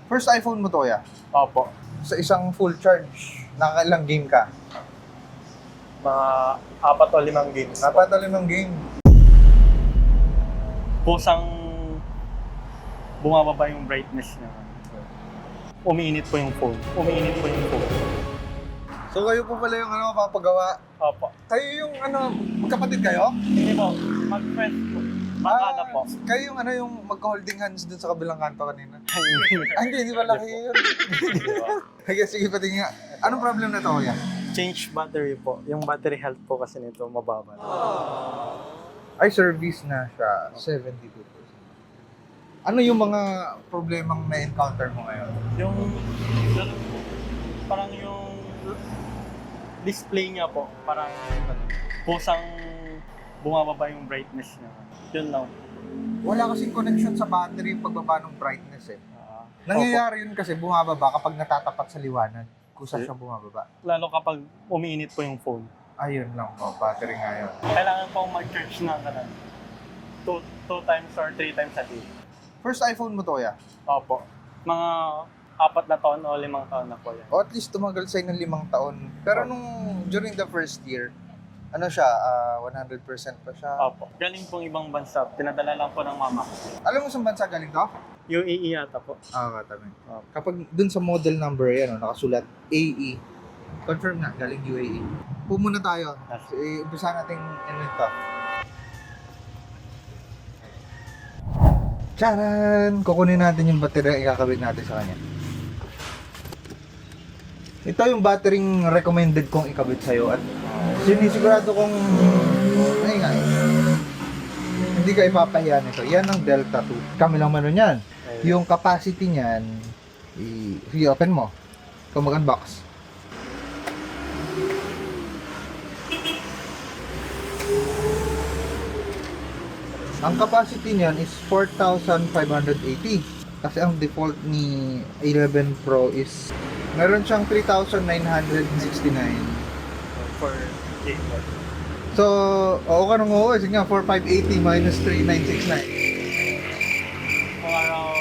First iPhone mo to, ya? Opo. Sa isang full charge, nakakailang game ka? Mga 4 o 5 games. Apat o 5 game. Kusang bumababa yung brightness niya. Umiinit po yung phone. So kayo po pala yung mapapagawa. Opo. Kayo yung magkapatid kayo? Hindi po. Mag-friend po. Bakada po. Kayo yung magka-holding hands dun sa kabilang kanto kanina. Hindi pala kayo yun. Sige, pati nga. Anong problem na to, kuya? Change battery po. Yung battery health po kasi nito mababa. Ay, service na siya. 72%. Ano yung mga problemang na-encounter mo ngayon? Yung parang yung display niya po, parang kusang bumababa yung brightness niya. Yun lang. Wala kasing connection sa battery yung pagbaba ng brightness eh. Nangyayari yun kasi bumababa kapag natatapat sa liwanag. Kusa siya bumababa. Lalo kapag umiinit po yung phone. Ayun lang po, battery nga yun. Kailangan pong mag-charge na ganun. 2 times or 3 times a day. First iPhone mo to, ya? Opo. Mga 4 na taon o 5 taon na po yan. O at least tumagal sa'yo ng 5 taon. Pero during the first year, 100% pa siya. Opo. Galing pong ibang bansa. Pinadala lang po ng mama ko. Alam mo saan bansa galing to? UAE yata po. Katabi. Kapag dun sa model number yan, nakasulat AE. Confirm na, galing UAE. Pumuna tayo. Umpisa natin ito. Charan! Kukunin natin yung battery na ikakabit natin sa kanya. Ito yung battery recommended kong ikabit sa'yo at sinisigurado kong hindi ka ipapahiya nito. Yan ang Delta 2. Kami lang mano yan. Yung capacity niyan, i-open mo. Kung mag-unbox. Ang capacity niyan is 4,580. Kasi ang default ni 11 Pro is meron siyang 3,969. For 8 So, oo ka nung oo. Sige nga, 4,580 minus 3,969. Around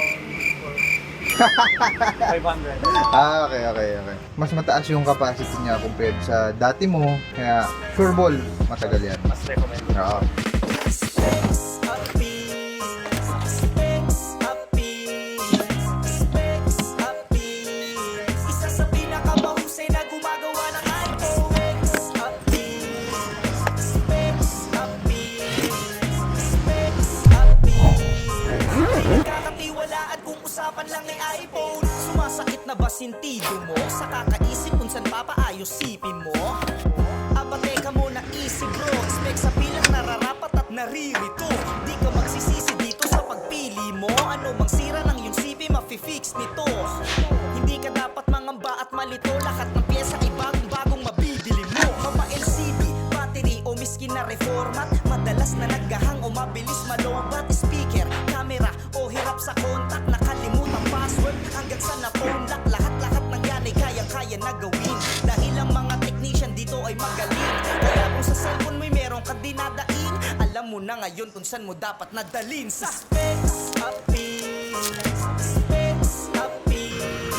500. Okay. Mas mataas yung capacity niya compared sa dati mo. Kaya, sure ball, matagal yan. Mas recommended. Oo. Sintido mo sa kakaisip kung saan papaayos sipin mo. Teka muna easy bro, expect sa pilang nararapat at naririto. Di ka magsisisi dito sa pagpili mo. Ano mang sira ng iyong sipi, mafi-fix nito. Hindi ka dapat mangamba at malito. Lahat ng pyesa ay bagong mabibili mo. Mapa LCD, battery o miskin na reformat. Madalas na naggahang o mabilis malobat. Speaker, camera o hirap sa kontak. Nakalimutan password hanggang sa na-phone lock. Lahat ng yan ay kayang-kaya na gawin. Dahil ang mga technician dito ay magaling. Kaya kung sa cellphone mo'y meron ka dinadaing, alam mo na ngayon kung saan mo dapat nadalin. Sa Specs Appeal, Specs Appeal,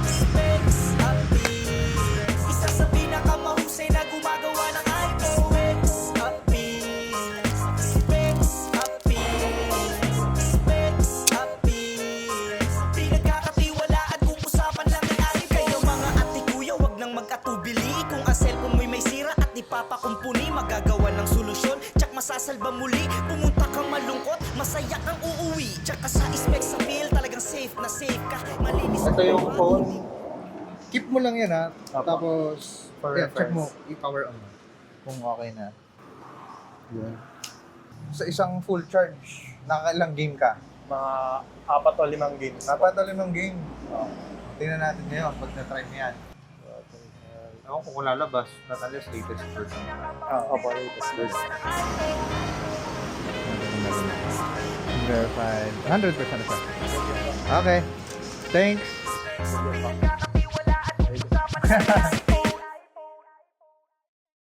Specs Appeal. Isa sa pinakamahusay na gumagawa ng iPhone. Specs Appeal, Specs Appeal, Specs Appeal. Pinagkakatiwalaan kung usapan lang ay iPhone. Kayo mga ate kuya, wag nang mag-atubili. Kung ang cellphone mo'y may sira at ipapakumpuni, magagawa ng solusyon, tsak masasalba muli. Pumunta kang malungkot, masaya kang uuwi. Tsaka sa Specs Appeal, talagang safe na safe ka. Malinis. Ito yung phone. Keep mo lang yan ha. Opo. Tapos, For check reference. mo, i-power on mo. Kung okay na. Yun. Sa isang full charge, nakakailang game ka? Mga 4 o 5 games. Dapat o 5 game. Tingnan natin ngayon, pag na-try mo yan. Ako kung lalabas, not unless latest version. Opo, latest version. Verified. 100% na siya. Okay. Thanks.